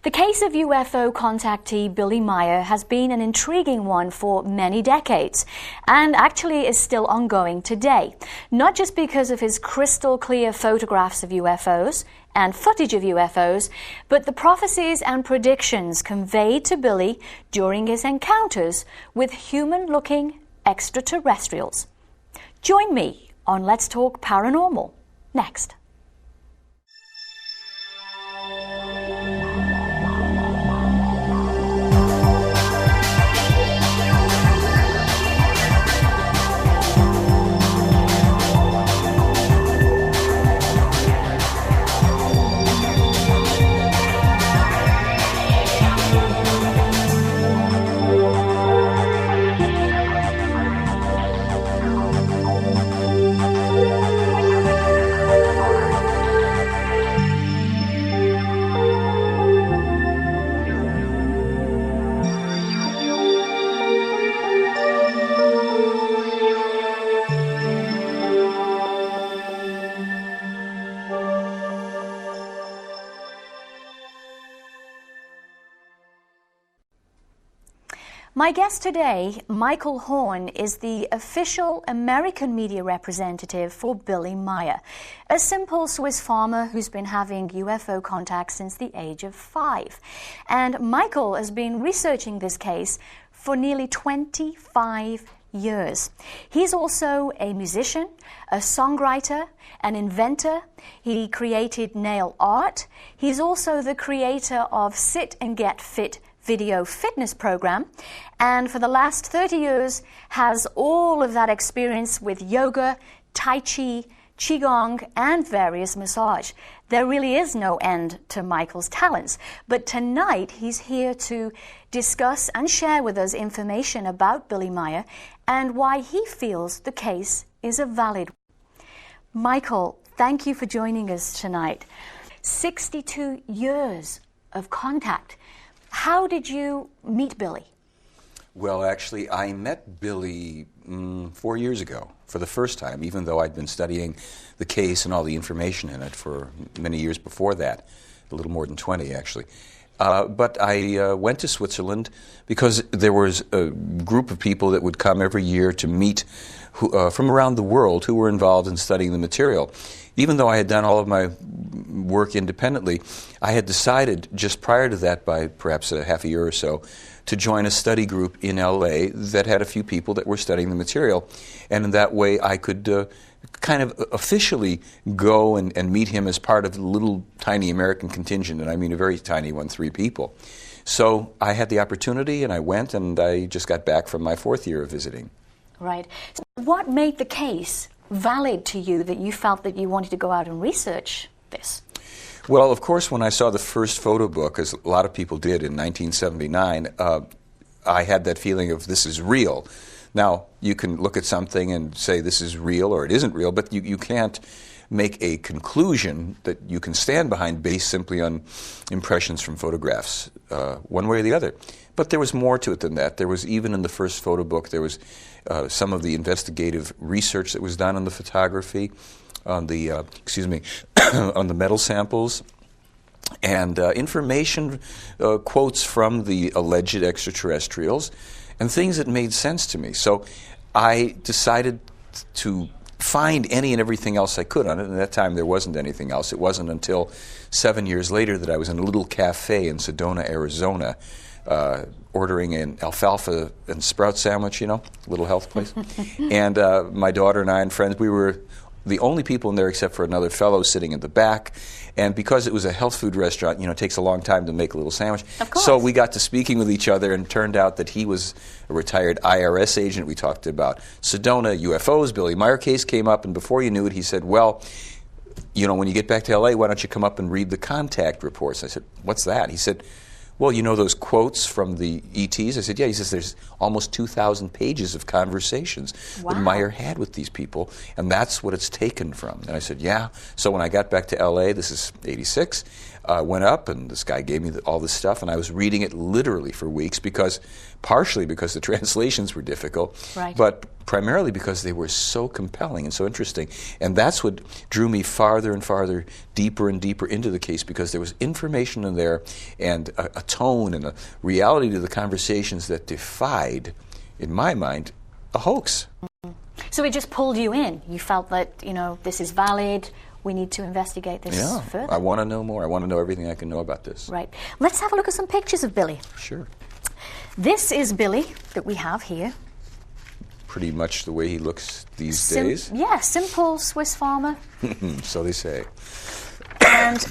The case of UFO contactee Billy Meier has been an intriguing one for many decades and actually is still ongoing today, not just because of his crystal clear photographs of UFOs and footage of UFOs, but the prophecies and predictions conveyed to Billy during his encounters with human-looking extraterrestrials. Join me on Let's Talk Paranormal next. My guest today, Michael Horn, is the official American media representative for Billy Meier, a simple Swiss farmer who's been having UFO contacts since the age of 5. And Michael has been researching this case for nearly 25 years. He's also a musician, a songwriter, an inventor. He created nail art. He's also the creator of Sit and Get Fit video fitness program, and for the last 30 years has all of that experience with yoga, tai chi, qigong, and various massage. There really is no end to Michael's talents, but tonight he's here to discuss and share with us information about Billy Meier and why he feels the case is a valid one. Michael, thank you for joining us tonight. 62 years of contact. How did you meet Billy? Well, actually, I met Billy 4 years ago for the first time, even though I'd been studying the case and all the information in it for many years before that, a little more than 20, actually. But I went to Switzerland because there was a group of people that would come every year to meet from around the world who were involved in studying the material. Even though I had done all of my work independently, I had decided just prior to that, by perhaps a half a year or so, to join a study group in LA that had a few people that were studying the material. And in that way, I could kind of officially go and meet him as part of the little tiny American contingent, and I mean a very tiny one, 3 people. So I had the opportunity, and I went, and I just got back from my 4th year of visiting. Right. So what made the case valid to you that you felt that you wanted to go out and research this? Well, of course, when I saw the first photo book, as a lot of people did in 1979, I had that feeling of this is real. Now, you can look at something and say this is real or it isn't real, but you can't make a conclusion that you can stand behind based simply on impressions from photographs, one way or the other. But there was more to it than that. There was, even in the first photo book, there was some of the investigative research that was done on the photography, on the on the metal samples, and information, quotes from the alleged extraterrestrials, and things that made sense to me. So I decided to find any and everything else I could on it. And at that time, there wasn't anything else. It wasn't until 7 years later that I was in a little cafe in Sedona, Arizona, ordering an alfalfa and sprout sandwich, little health place. And my daughter and I and friends, we were the only people in there except for another fellow sitting in the back. And because it was a health food restaurant, it takes a long time to make a little sandwich. Of course. So we got to speaking with each other, and it turned out that he was a retired IRS agent. We talked about Sedona, UFOs, Billy Meier case came up, and before you knew it, he said, well, when you get back to L.A., why don't you come up and read the contact reports? I said, what's that? He said, well, those quotes from the ETs? I said, yeah. He says, there's almost 2,000 pages of conversations that Meier had with these people, and that's what it's taken from. And I said, yeah. So when I got back to L.A., this is 86, I went up, and this guy gave me all this stuff, and I was reading it literally for weeks, partially because the translations were difficult, right. but primarily because they were so compelling and so interesting. And that's what drew me farther and farther, deeper and deeper into the case, because there was information in there and a tone and a reality to the conversations that defied, in my mind, a hoax. So it just pulled you in. You felt that, this is valid. We need to investigate this further. I want to know more. I want to know everything I can know about this. Right. Let's have a look at some pictures of Billy. Sure. This is Billy that we have here. Pretty much the way he looks these days. Yeah, simple Swiss farmer. So they say. And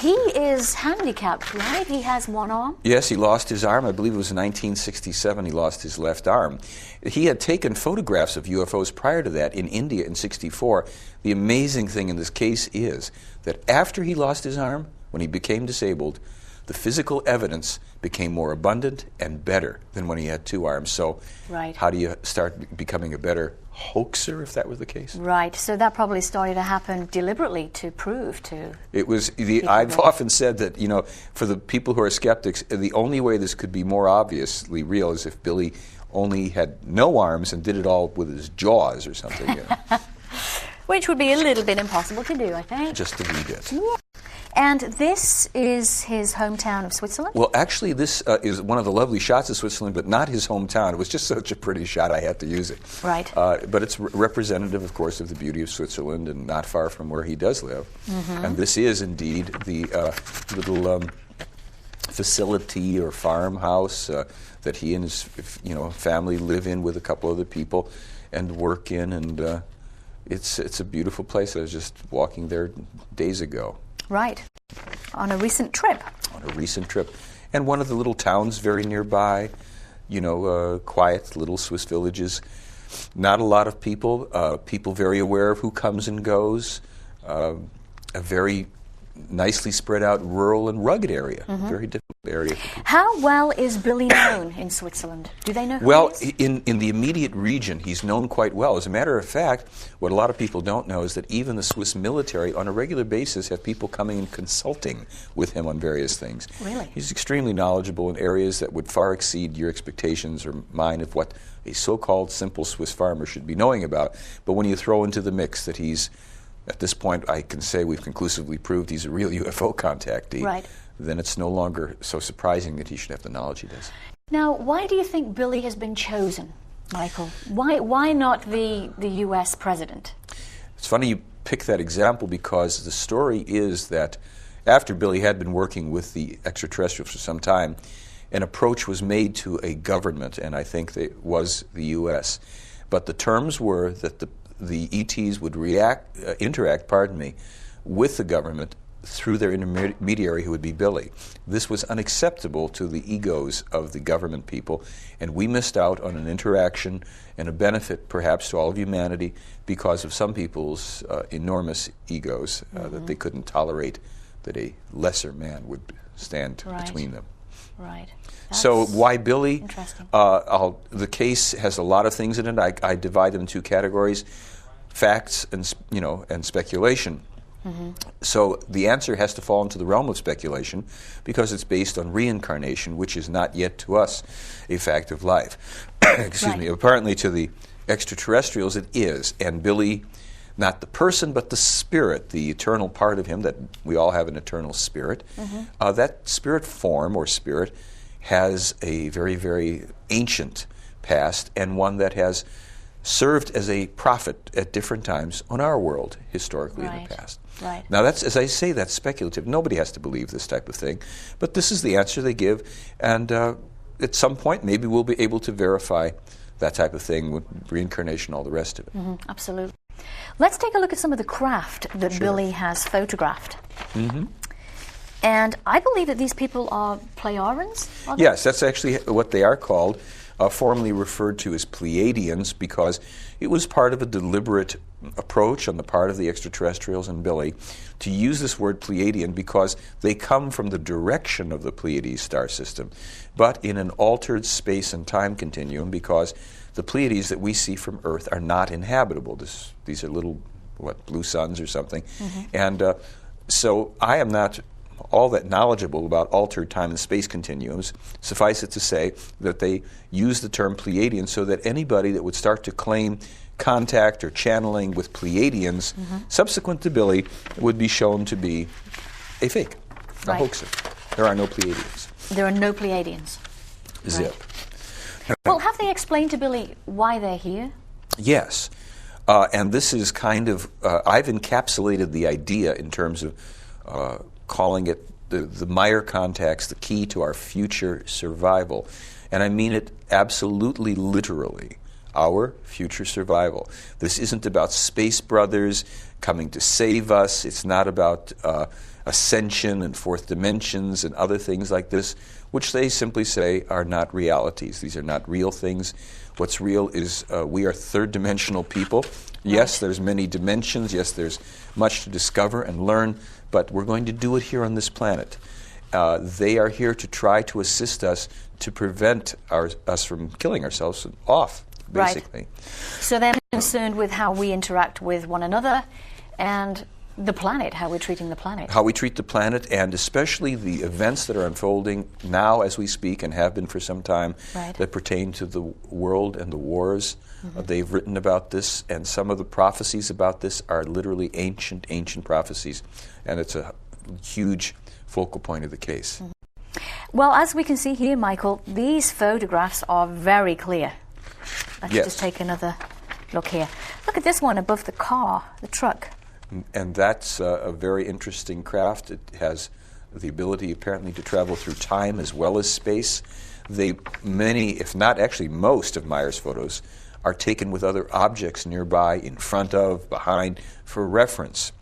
he is handicapped, right? He has one arm? Yes, he lost his arm. I believe it was in 1967 he lost his left arm. He had taken photographs of UFOs prior to that in India in 1964. The amazing thing in this case is that after he lost his arm, when he became disabled, the physical evidence became more abundant and better than when he had two arms. So right. How do you start becoming a better hoaxer, if that was the case? Right. So that probably started to happen deliberately to prove to... I've often said that, for the people who are skeptics, the only way this could be more obviously real is if Billy only had no arms and did it all with his jaws or something. Which would be a little bit impossible to do, I think. Just a wee bit. Yeah. And this is his hometown of Switzerland? Well, actually, this is one of the lovely shots of Switzerland, but not his hometown. It was just such a pretty shot, I had to use it. Right. But it's representative, of course, of the beauty of Switzerland and not far from where he does live. Mm-hmm. And this is indeed the little facility or farmhouse that he and his family live in with a couple other people and work in. And it's a beautiful place. I was just walking there days ago. Right. On a recent trip. On a recent trip. And one of the little towns very nearby, quiet little Swiss villages. Not a lot of people. People very aware of who comes and goes. A very nicely spread out rural and rugged area. Mm-hmm. Very difficult area for people. How well is Billy known in Switzerland? Do they know who Well, he is? in the immediate region, he's known quite well. As a matter of fact, what a lot of people don't know is that even the Swiss military, on a regular basis, have people coming and consulting with him on various things. Really? He's extremely knowledgeable in areas that would far exceed your expectations or mine of what a so-called simple Swiss farmer should be knowing about. But when you throw into the mix that he's, at this point, I can say we've conclusively proved he's a real UFO contactee. Right. Then it's no longer so surprising that he should have the knowledge he does. Now, why do you think Billy has been chosen, Michael? Why not the U.S. president? It's funny you pick that example because the story is that after Billy had been working with the extraterrestrials for some time, an approach was made to a government, and I think it was the U.S. But the terms were that the ETs would interact with the government through their intermediary, who would be Billy. This was unacceptable to the egos of the government people, and we missed out on an interaction and a benefit, perhaps, to all of humanity because of some people's enormous egos that they couldn't tolerate that a lesser man would stand between them. Right. So why Billy? Interesting. The case has a lot of things in it. I divide them in two categories: facts and speculation. Mm-hmm. So the answer has to fall into the realm of speculation because it's based on reincarnation, which is not yet to us a fact of life. Excuse me. Apparently to the extraterrestrials it is, and Billy, not the person but the spirit, the eternal part of him, that we all have an eternal spirit. Mm-hmm. That spirit form or spirit has a very, very ancient past and one that has served as a prophet at different times on our world historically in the past. Right. Now, that's, as I say, that's speculative. Nobody has to believe this type of thing, but this is the answer they give, and at some point maybe we'll be able to verify that type of thing with reincarnation, all the rest of it. Mm-hmm. Absolutely. Let's take a look at some of the craft that Billy has photographed. Mm-hmm. And I believe that these people are Pleiadians? Yes, that's actually what they are called, formerly referred to as Pleiadians, because it was part of a deliberate approach on the part of the extraterrestrials and Billy to use this word Pleiadian because they come from the direction of the Pleiades star system, but in an altered space and time continuum because the Pleiades that we see from Earth are not inhabitable. These are little, blue suns or something. Mm-hmm. And so I am not all that knowledgeable about altered time and space continuums. Suffice it to say that they use the term Pleiadian so that anybody that would start to claim contact or channeling with Pleiadians subsequent to Billy would be shown to be a fake, a hoaxer. There are no Pleiadians. There are no Pleiadians. Zip. Right. Well, have they explained to Billy why they're here? Yes. And this is kind of, I've encapsulated the idea in terms of calling it the Meier contacts, the key to our future survival. And I mean it absolutely literally, our future survival. This isn't about space brothers coming to save us. It's not about ascension and fourth dimensions and other things like this, which they simply say are not realities. These are not real things. What's real is we are third-dimensional people. Yes, there's many dimensions. Yes, there's much to discover and learn, but we're going to do it here on this planet. They are here to try to assist us to prevent us from killing ourselves off, basically. Right. So they're concerned with how we interact with one another and the planet, how we're treating the planet. How we treat the planet, and especially the events that are unfolding now as we speak and have been for some time that pertain to the world and the wars. They've written about this, and some of the prophecies about this are literally ancient prophecies, and it's a huge focal point of the case. Well, as we can see here, Michael, these photographs are very clear. Let's just take another look here. Look at this one above the car, the truck. And that's a very interesting craft. It has the ability, apparently, to travel through time as well as space. Many, if not actually most, of Meier's photos are taken with other objects nearby, in front of, behind, for reference.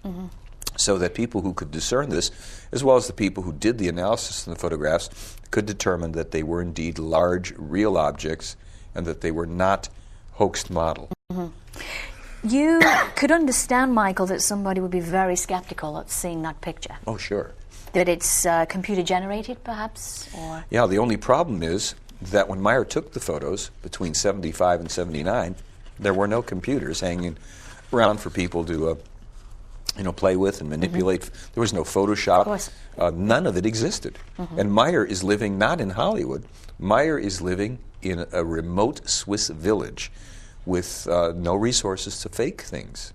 So that people who could discern this, as well as the people who did the analysis in the photographs, could determine that they were indeed large, real objects, and that they were not hoaxed model. You could understand, Michael, that somebody would be very skeptical of seeing that picture. Oh, sure. That it's computer-generated, perhaps? Or? Yeah, the only problem is that when Meier took the photos between 75 and 79, there were no computers hanging around for people to play with and manipulate. There was no Photoshop. Of course. None of it existed. And Meier is living not in Hollywood. Meier is living in a remote Swiss village with no resources to fake things.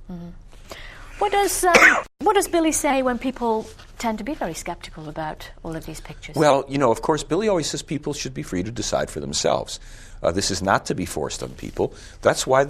What does Billy say when people tend to be very skeptical about all of these pictures? Well, of course, Billy always says people should be free to decide for themselves. This is not to be forced on people. That's why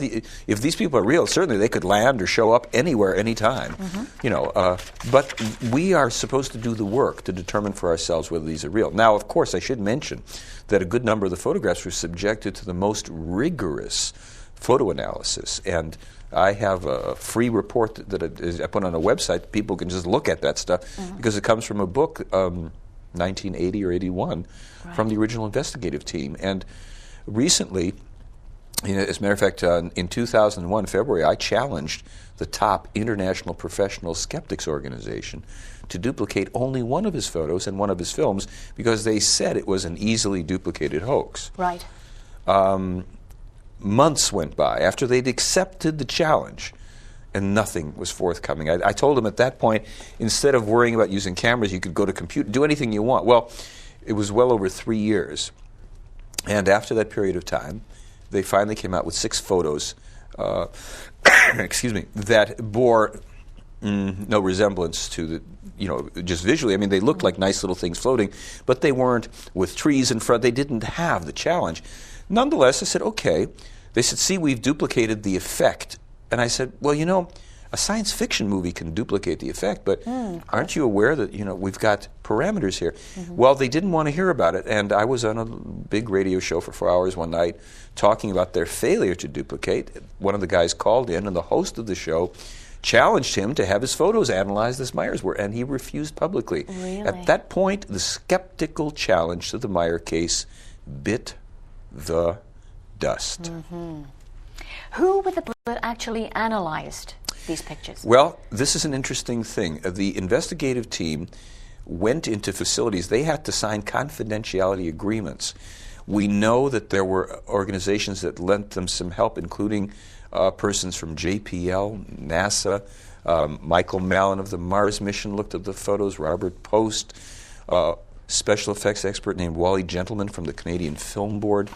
if these people are real, certainly they could land or show up anywhere, anytime. But we are supposed to do the work to determine for ourselves whether these are real. Now, of course, I should mention that a good number of the photographs were subjected to the most rigorous photo analysis, and I have a free report that I put on a website. People can just look at that stuff because it comes from a book, 1980 or 81, from the original investigative team. And recently, as a matter of fact, in 2001, February, I challenged the top international professional skeptics organization to duplicate only one of his photos and one of his films because they said it was an easily duplicated hoax. Right. Months went by after they'd accepted the challenge, and nothing was forthcoming. I told them at that point, instead of worrying about using cameras, you could go to computer, do anything you want. Well, it was well over 3 years. And after that period of time, they finally came out with 6 photos, that bore no resemblance to just visually. I mean, they looked like nice little things floating, but they weren't with trees in front. They didn't have the challenge. Nonetheless, I said, okay. They said, see, we've duplicated the effect. And I said, well, a science fiction movie can duplicate the effect, but aren't you aware that, we've got parameters here? Well, they didn't want to hear about it, and I was on a big radio show for 4 hours one night talking about their failure to duplicate. One of the guys called in, and the host of the show challenged him to have his photos analyzed as Meier's were, and he refused publicly. Really? At that point, the skeptical challenge to the Meier case bit the dust. Who were the people that actually analyzed these pictures? Well, this is an interesting thing. The investigative team went into facilities. They had to sign confidentiality agreements. We know that there were organizations that lent them some help, including persons from JPL, NASA, Michael Mallon of the Mars mission looked at the photos. Robert Post, special effects expert named Wally Gentleman from the Canadian Film Board.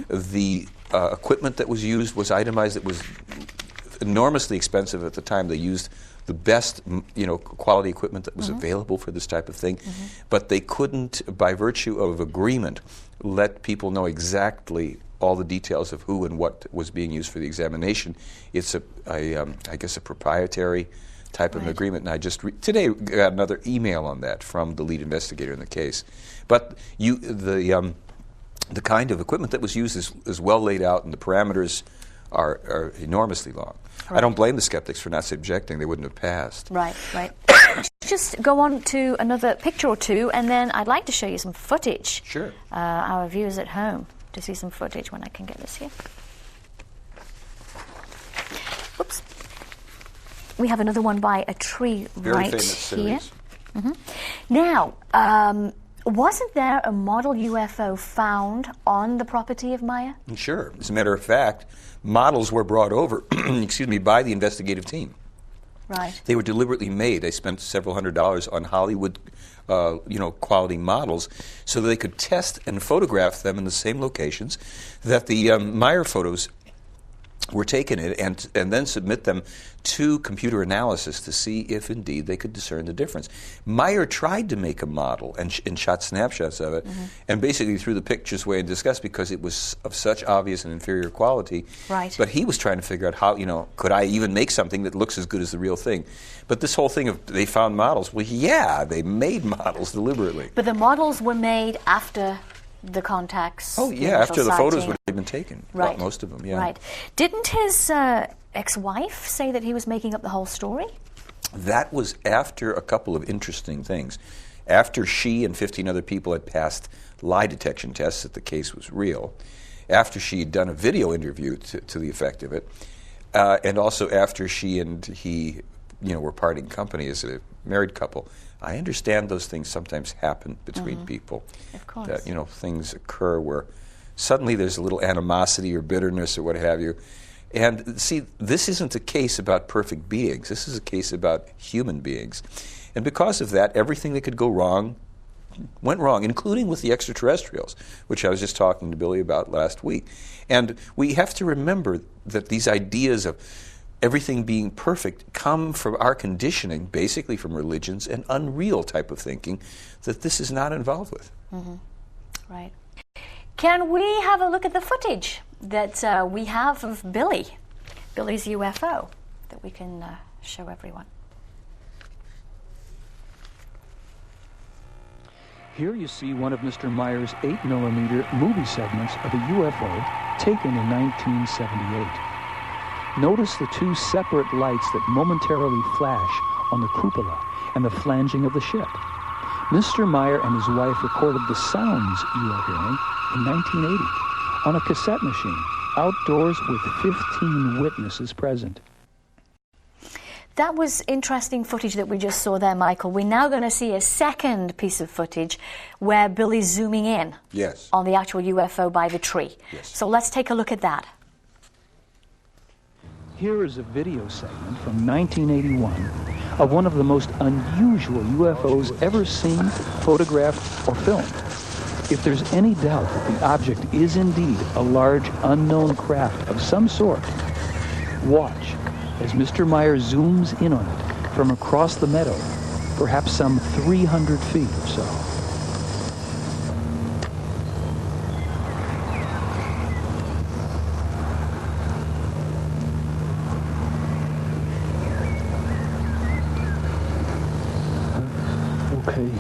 The equipment that was used was itemized. It was enormously expensive at the time. They used the best, quality equipment that was available for this type of thing, but they couldn't, by virtue of agreement, let people know exactly all the details of who and what was being used for the examination. It's I guess a proprietary type of agreement, and I just today got another email on that from the lead investigator in the case. But the kind of equipment that was used is well laid out, and the parameters are enormously long. I don't blame the skeptics for not subjecting; they wouldn't have passed. Right. Just go on to another picture or two, and then I'd like to show you some footage. Sure. Our viewers at home to see some footage when I can get this here. Oops. We have another one by a tree right here. Now, wasn't there a model UFO found on the property of Meier? Sure. As a matter of fact, models were brought over, by the investigative team. Right. They were deliberately made. They spent several $100s on Hollywood, quality models, so that they could test and photograph them in the same locations that the Meier photos were taken in, and then submit them to computer analysis to see if indeed they could discern the difference. Meier tried to make a model and shot snapshots of it, and basically threw the pictures away in disgust because it was of such obvious and inferior quality. Right. But he was trying to figure out how, could I even make something that looks as good as the real thing? But this whole thing of they found models, well, yeah, they made models deliberately. But the models were made after the contacts. Oh, yeah, after the photos would have been taken. Right. Well, most of them, yeah. Right. Didn't his ex-wife say that he was making up the whole story? That was after a couple of interesting things. After she and 15 other people had passed lie detection tests that the case was real, after she had done a video interview to the effect of it, and also after she and he, were parting company as a married couple. I understand those things sometimes happen between people. Of course. That, things occur where suddenly there's a little animosity or bitterness or what have you. And see, this isn't a case about perfect beings. This is a case about human beings. And because of that, everything that could go wrong went wrong, including with the extraterrestrials, which I was just talking to Billy about last week. And we have to remember that these ideas of everything being perfect come from our conditioning, basically from religions and unreal type of thinking that this is not involved with. Right. Can we have a look at the footage that we have of Billy's UFO, that we can show everyone? Here you see one of Mr. Meier's 8mm movie segments of a UFO taken in 1978. Notice the two separate lights that momentarily flash on the cupola and the flanging of the ship. Mr. Meier and his wife recorded the sounds you are hearing in 1980 on a cassette machine, outdoors with 15 witnesses present. That was interesting footage that we just saw there, Michael. We're now going to see a second piece of footage where Billy's zooming in on the actual UFO by the tree. Yes. So let's take a look at that. Here is a video segment from 1981 of one of the most unusual UFOs ever seen, photographed, or filmed. If there's any doubt that the object is indeed a large unknown craft of some sort, watch as Mr. Meier zooms in on it from across the meadow, perhaps some 300 feet or so. Okay.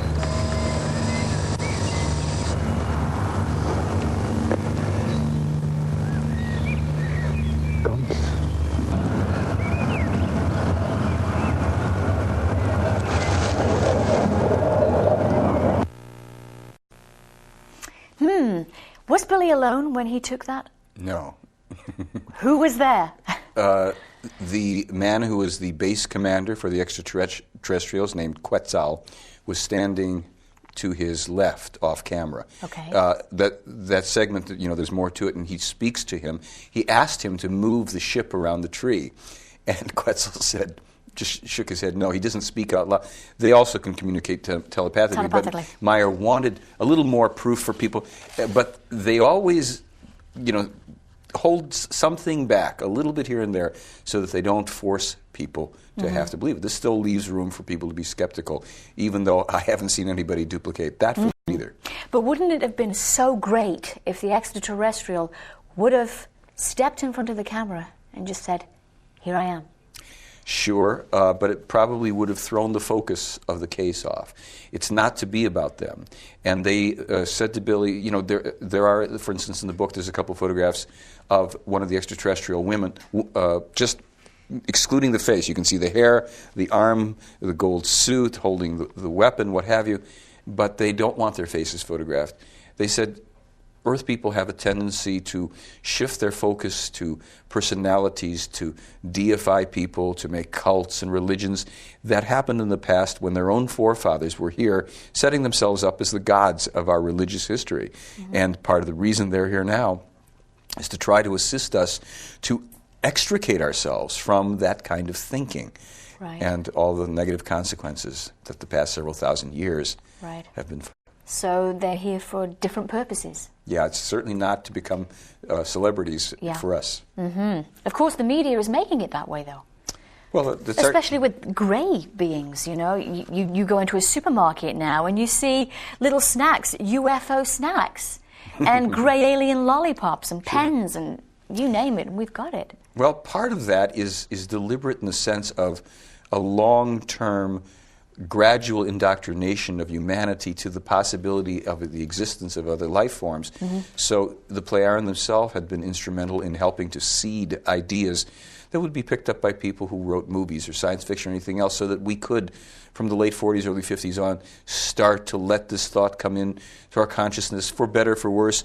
Was Billy alone when he took that? No. Who was there? The man who was the base commander for the extraterrestrials, named Quetzal, was standing to his left off camera. Okay. That segment, there's more to it, and he speaks to him. He asked him to move the ship around the tree, and Quetzal said, just shook his head. No, he doesn't speak out loud. They also can communicate telepathically. But Meier wanted a little more proof for people, but they always, hold something back, a little bit here and there, so that they don't force people to have to believe it. This still leaves room for people to be skeptical, even though I haven't seen anybody duplicate that film either. But wouldn't it have been so great if the extraterrestrial would have stepped in front of the camera and just said, "Here I am"? Sure, but it probably would have thrown the focus of the case off. It's not to be about them. And they said to Billy, there are, for instance, in the book, there's a couple photographs of one of the extraterrestrial women, just excluding the face. You can see the hair, the arm, the gold suit, holding the weapon, what have you, but they don't want their faces photographed. They said, Earth people have a tendency to shift their focus to personalities, to deify people, to make cults and religions. That happened in the past when their own forefathers were here, setting themselves up as the gods of our religious history. And part of the reason they're here now is to try to assist us to extricate ourselves from that kind of thinking and all the negative consequences that the past several thousand years have been. So they're here for different purposes. Yeah, it's certainly not to become celebrities for us. Of course, the media is making it that way, though. Well, especially with grey beings, You go into a supermarket now and you see little snacks, UFO snacks, and grey alien lollipops and pens and you name it, and we've got it. Well, part of that is deliberate in the sense of a long-term gradual indoctrination of humanity to the possibility of the existence of other life forms. So the Plejaren themselves had been instrumental in helping to seed ideas that would be picked up by people who wrote movies or science fiction or anything else, so that we could, from the late 40s, early 50s on, start to let this thought come in to our consciousness, for better, for worse.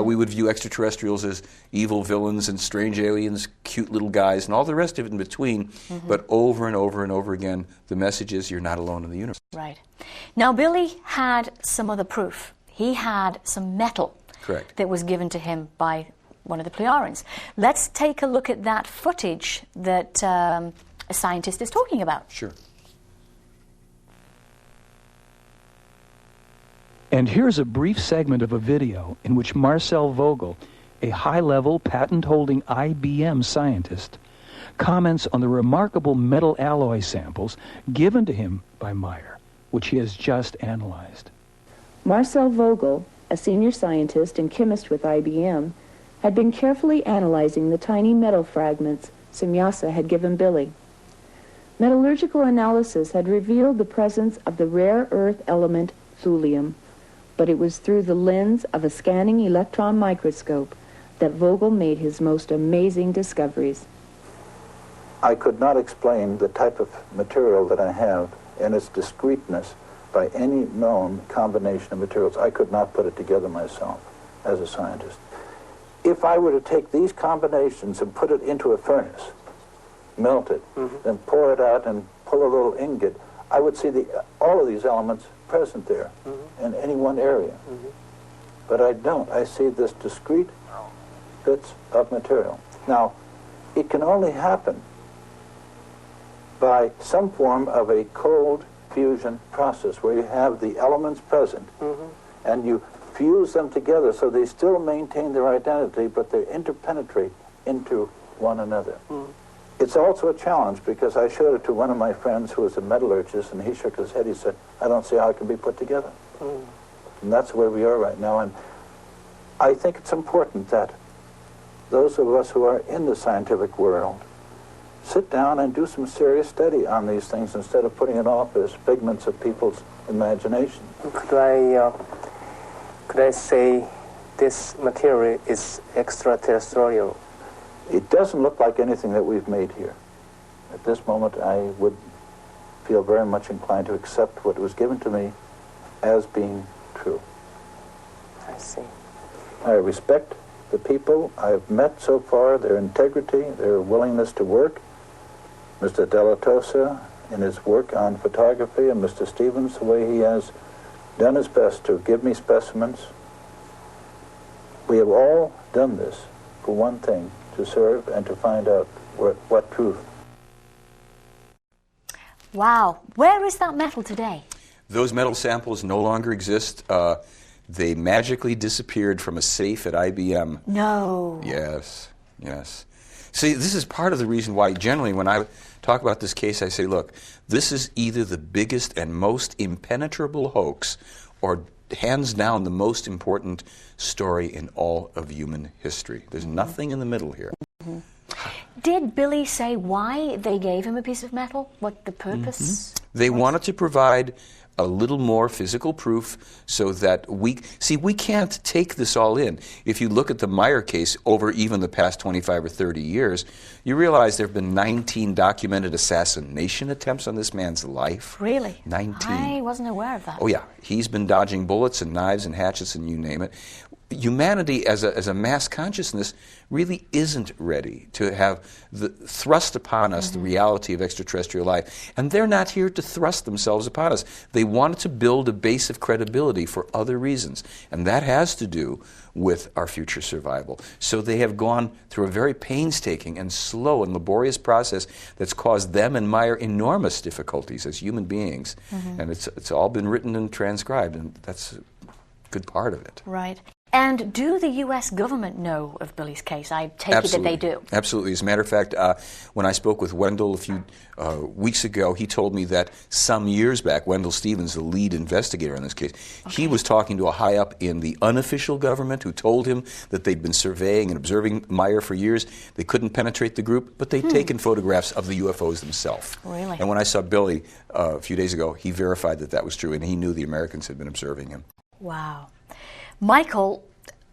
We would view extraterrestrials as evil villains and strange aliens, cute little guys, and all the rest of it in between. But over and over and over again, the message is you're not alone in the universe. Right. Now, Billy had some other proof. He had some metal that was given to him by one of the Plejarens. Let's take a look at that footage that a scientist is talking about. Sure. And here's a brief segment of a video in which Marcel Vogel, a high-level patent-holding IBM scientist, comments on the remarkable metal alloy samples given to him by Meier, which he has just analyzed. Marcel Vogel, a senior scientist and chemist with IBM, had been carefully analyzing the tiny metal fragments Semyasa had given Billy. Metallurgical analysis had revealed the presence of the rare earth element thulium, but it was through the lens of a scanning electron microscope that Vogel made his most amazing discoveries. I could not explain the type of material that I have and its discreteness by any known combination of materials. I could not put it together myself as a scientist. If I were to take these combinations and put it into a furnace, melt it, then pour it out and pull a little ingot, I would see all of these elements present there in any one area. But I don't. I see this discrete bits of material. Now, it can only happen by some form of a cold fusion process where you have the elements present and you fuse them together so they still maintain their identity, but they interpenetrate into one another. It's also a challenge because I showed it to one of my friends who was a metallurgist, and he shook his head. He said, I don't see how it can be put together. And that's where we are right now. And I think it's important that those of us who are in the scientific world sit down and do some serious study on these things instead of putting it off as figments of people's imagination. Could I say this material is extraterrestrial? It doesn't look like anything that we've made here. At this moment, I would feel very much inclined to accept what was given to me as being true. I see. I respect the people I've met so far, their integrity, their willingness to work. Mr. De La Tosa in his work on photography, and Mr. Stevens, the way he has done his best to give me specimens. We have all done this for one thing, to serve and to find out what truth Wow. Where is that metal today? Those metal samples no longer exist. They magically disappeared from a safe at IBM. No. Yes, yes. See, this is part of the reason why generally when I talk about this case, I say, look, this is either the biggest and most impenetrable hoax or hands down the most important story in all of human history. There's nothing in the middle here. Mm-hmm. Did Billy say why they gave him a piece of metal? What the purpose? They wanted to provide a little more physical proof so that we can't take this all in. If you look at the Meier case over even the past 25 or 30 years, you realize there have been 19 documented assassination attempts on this man's life. Really? 19. I wasn't aware of that. Oh yeah, he's been dodging bullets and knives and hatchets and you name it. Humanity as a mass consciousness really isn't ready to have thrust upon us the reality of extraterrestrial life. And they're not here to thrust themselves upon us. They wanted to build a base of credibility for other reasons. And that has to do with our future survival. So they have gone through a very painstaking and slow and laborious process that's caused them and Meier enormous difficulties as human beings. And it's all been written and transcribed, and that's a good part of it. Right. And do the U.S. government know of Billy's case? I take it that they do. Absolutely. As a matter of fact, when I spoke with Wendell a few weeks ago, he told me that some years back, Wendell Stevens, the lead investigator on this case, he was talking to a high-up in the unofficial government who told him that they'd been surveying and observing Meier for years. They couldn't penetrate the group, but they'd taken photographs of the UFOs themselves. Really? And when I saw Billy a few days ago, he verified that that was true, and he knew the Americans had been observing him. Wow. Michael,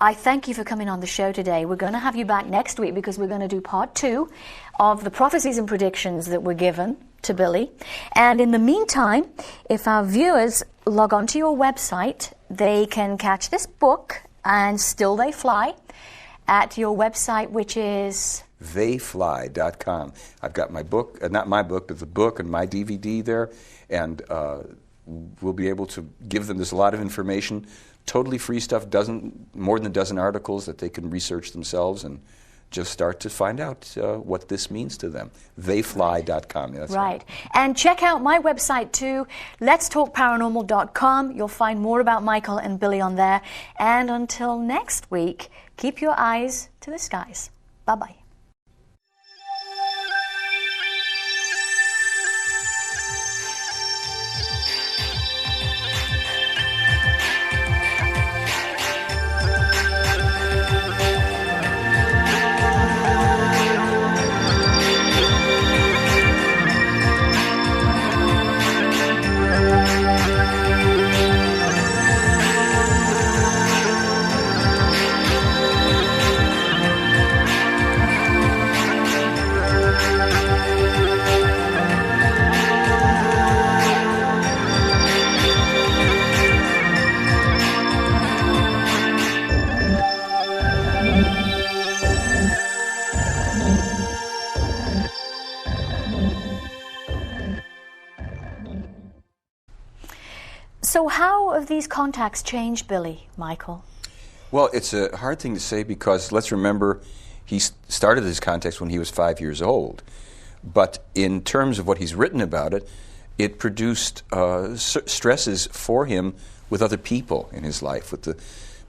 I thank you for coming on the show today. We're going to have you back next week because we're going to do part 2 of the prophecies and predictions that were given to Billy. And in the meantime, if our viewers log on to your website, they can catch this book, And Still They Fly, at your website, which is theyfly.com. I've got my book, not my book, but the book and my DVD there, and we'll be able to give them this a lot of information. Totally free stuff, more than a dozen articles that they can research themselves and just start to find out what this means to them. Theyfly.com. That's right. And check out my website too, letstalkparanormal.com. You'll find more about Michael and Billy on there. And until next week, keep your eyes to the skies. Bye-bye. So how have these contacts changed Billy, Michael? Well, it's a hard thing to say because let's remember he started his contacts when he was 5 years old. But in terms of what he's written about it, it produced stresses for him with other people in his life, with the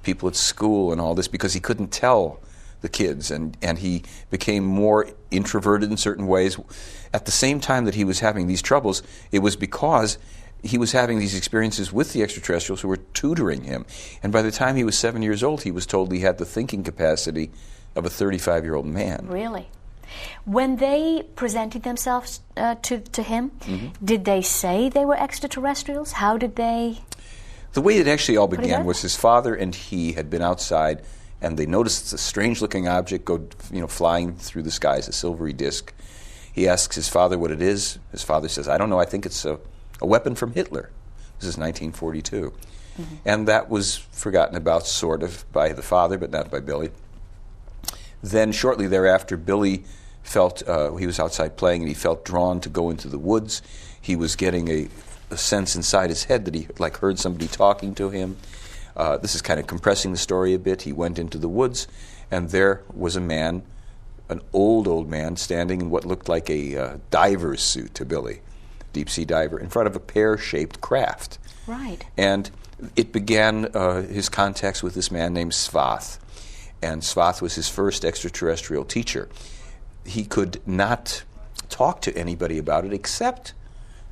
people at school and all this, because he couldn't tell the kids, and he became more introverted in certain ways. At the same time that he was having these troubles, it was because he was having these experiences with the extraterrestrials who were tutoring him. And by the time he was 7 years old, he was told he had the thinking capacity of a 35-year-old man. Really? When they presented themselves to him, did they say they were extraterrestrials? How did they... The way it actually all began was his father and he had been outside, and they noticed a strange-looking object go, flying through the skies, a silvery disc. He asks his father what it is. His father says, "I don't know, I think it's a weapon from Hitler." This is 1942. And that was forgotten about, sort of, by the father, but not by Billy. Then shortly thereafter, Billy felt, he was outside playing, and he felt drawn to go into the woods. He was getting a sense inside his head that he heard somebody talking to him. This is kind of compressing the story a bit. He went into the woods, and there was a man, an old man, standing in what looked like a diver's suit to Billy. deep-sea diver, in front of a pear-shaped craft. Right. And it began his contacts with this man named Svath. And Svath was his first extraterrestrial teacher. He could not talk to anybody about it except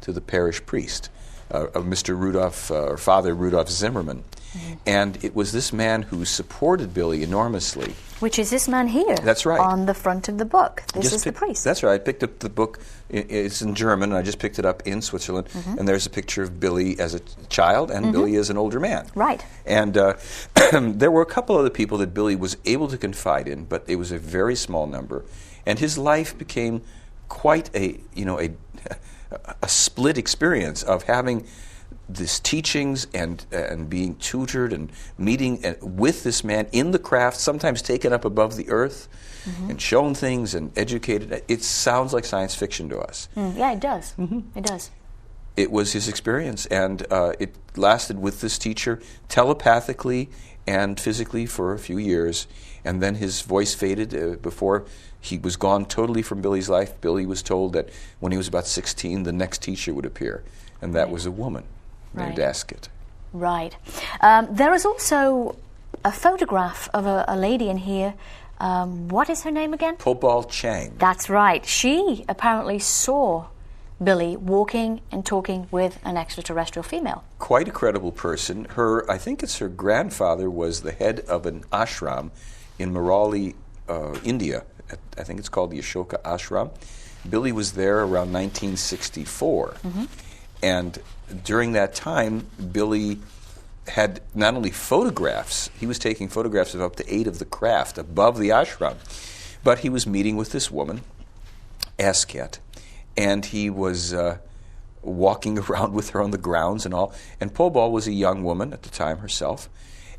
to the parish priest, Mr. Rudolph, or Father Rudolph Zimmerman. Mm-hmm. And it was this man who supported Billy enormously. Which is this man here. That's right. On the front of the book. This is the priest. That's right. I picked up the book. It's in German, and I just picked it up in Switzerland. Mm-hmm. And there's a picture of Billy as a child and mm-hmm. Billy as an older man. Right. And there were a couple other people that Billy was able to confide in, but it was a very small number. And his life became quite a split experience of having this teachings and being tutored and meeting with this man in the craft, sometimes taken up above the earth mm-hmm. and shown things and educated. It sounds like science fiction to us. Yeah, it does. Mm-hmm. It does. It was his experience, and it lasted with this teacher telepathically and physically for a few years, and then his voice faded before he was gone totally from Billy's life. Billy was told that when he was about 16, the next teacher would appear, and that was a woman named Asket. Right. There is also a photograph of a lady in here. What is her name again? Pobal Chang. That's right. She apparently saw Billy walking and talking with an extraterrestrial female. Quite a credible person. I think it's her grandfather was the head of an ashram in Marauli, India. I think it's called the Ashoka Ashram. Billy was there around 1964. Mm-hmm. And during that time, Billy had not only photographs, he was taking photographs of up to 8 of the craft above the ashram, but he was meeting with this woman, Asket, and he was walking around with her on the grounds and all. And Pobal was a young woman at the time herself.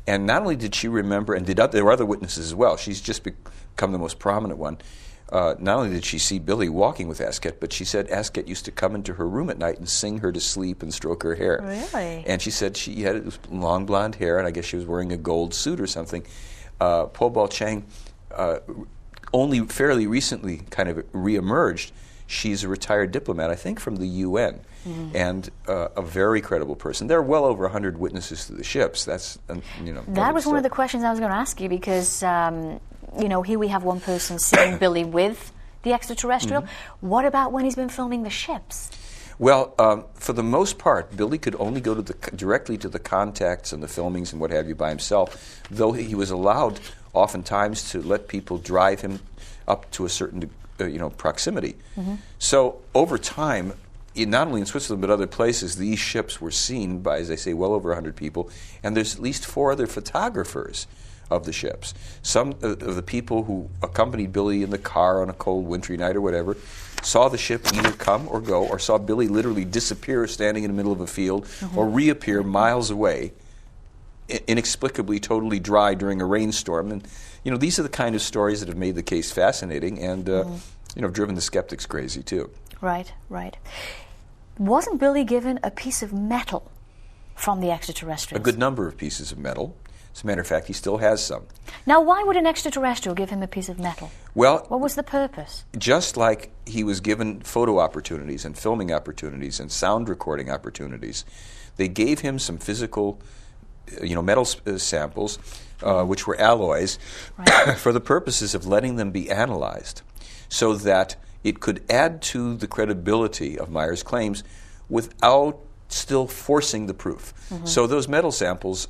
And not only did she remember, and there were other witnesses as well, she's just become the most prominent one. Not only did she see Billy walking with Asket, but she said Asket used to come into her room at night and sing her to sleep and stroke her hair. Really? And she said she had long blonde hair, and I guess she was wearing a gold suit or something. Pobal Chang only fairly recently kind of reemerged. She's a retired diplomat, I think, from the UN, and a very credible person. There are well over 100 witnesses to the ships. That's, That was one of the questions I was going to ask you, because here we have one person seeing Billy with the extraterrestrial. Mm-hmm. What about when he's been filming the ships? Well, for the most part, Billy could only go directly to the contacts and the filmings and what have you by himself, though he was allowed oftentimes to let people drive him up to a certain proximity. Mm-hmm. So over time, not only in Switzerland but other places, these ships were seen by, as I say, well over 100 people, and there's at least 4 other photographers of the ships. Some of the people who accompanied Billy in the car on a cold wintry night or whatever saw the ship either come or go, or saw Billy literally disappear standing in the middle of a field, mm-hmm. or reappear miles away, inexplicably totally dry during a rainstorm. And these are the kind of stories that have made the case fascinating and driven the skeptics crazy too. Right. Wasn't Billy given a piece of metal from the extraterrestrials? A good number of pieces of metal. As a matter of fact, he still has some. Now, why would an extraterrestrial give him a piece of metal? Well, what was the purpose? Just like he was given photo opportunities and filming opportunities and sound recording opportunities, they gave him some physical, metal samples, which were alloys, right. for the purposes of letting them be analyzed, so that it could add to the credibility of Meier's claims without still forcing the proof. Mm-hmm. So those metal samples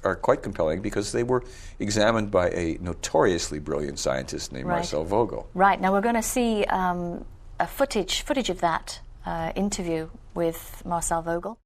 are quite compelling because they were examined by a notoriously brilliant scientist named Marcel Vogel. Right. Now we're going to see a footage of that interview with Marcel Vogel.